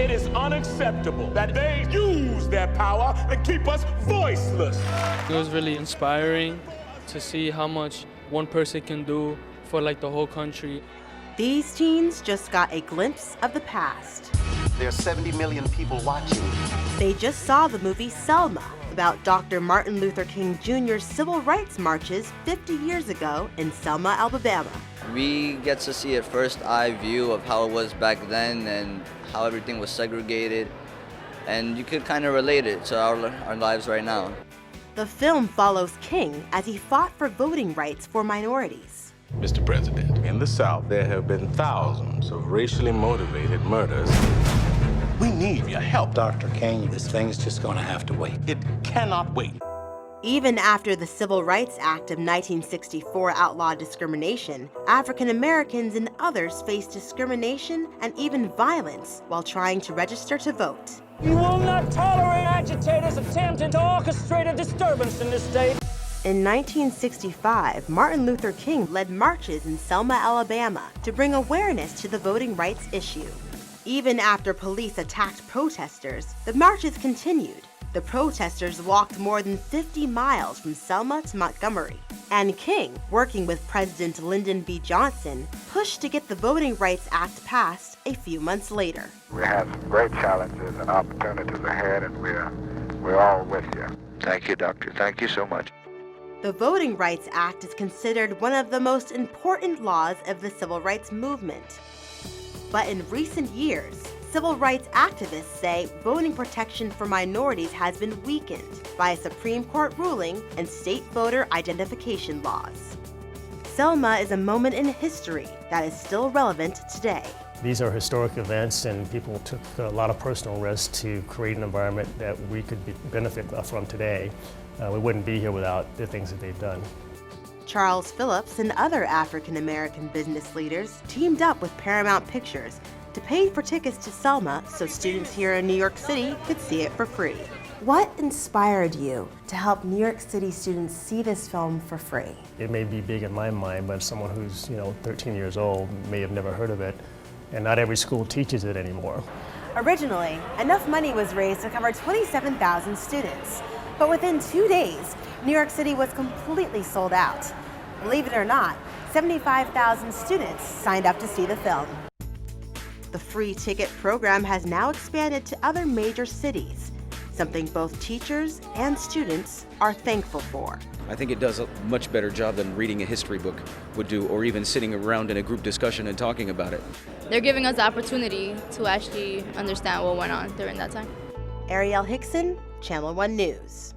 It is unacceptable that they use their power to keep us voiceless. It was really inspiring to see how much one person can do for like the whole country. These teens just got a glimpse of the past. There are 70 million people watching. They just saw the movie Selma, about Dr. Martin Luther King Jr.'s civil rights marches 50 years ago in Selma, Alabama. We get to see a first-eye view of how it was back then and how everything was segregated, and you could kind of relate it to our lives right now. The film follows King as he fought for voting rights for minorities. Mr. President, in the South, there have been thousands of racially motivated murders. We need your help. Dr. King, this thing's just gonna have to wait. It cannot wait. Even after the Civil Rights Act of 1964 outlawed discrimination, African Americans and others faced discrimination and even violence while trying to register to vote. You will not tolerate agitators attempting to orchestrate a disturbance in this state. In 1965, Martin Luther King led marches in Selma, Alabama to bring awareness to the voting rights issue. Even after police attacked protesters, the marches continued. The protesters walked more than 50 miles from Selma to Montgomery. And King, working with President Lyndon B. Johnson, pushed to get the Voting Rights Act passed a few months later. We have some great challenges and opportunities ahead, and we're all with you. Thank you, Doctor. Thank you so much. The Voting Rights Act is considered one of the most important laws of the civil rights movement. But in recent years, civil rights activists say voting protection for minorities has been weakened by a Supreme Court ruling and state voter identification laws. Selma is a moment in history that is still relevant today. These are historic events, and people took a lot of personal risks to create an environment that we could benefit from today. We wouldn't be here without the things that they've done. Charles Phillips and other African American business leaders teamed up with Paramount Pictures to pay for tickets to Selma so students here in New York City could see it for free. What inspired you to help New York City students see this film for free? It may be big in my mind, but someone who's 13 years old may have never heard of it, and not every school teaches it anymore. Originally, enough money was raised to cover 27,000 students. But within 2 days, New York City was completely sold out. Believe it or not, 75,000 students signed up to see the film. The free ticket program has now expanded to other major cities, something both teachers and students are thankful for. I think it does a much better job than reading a history book would do, or even sitting around in a group discussion and talking about it. They're giving us the opportunity to actually understand what went on during that time. Arielle Hixson, Channel 1 News.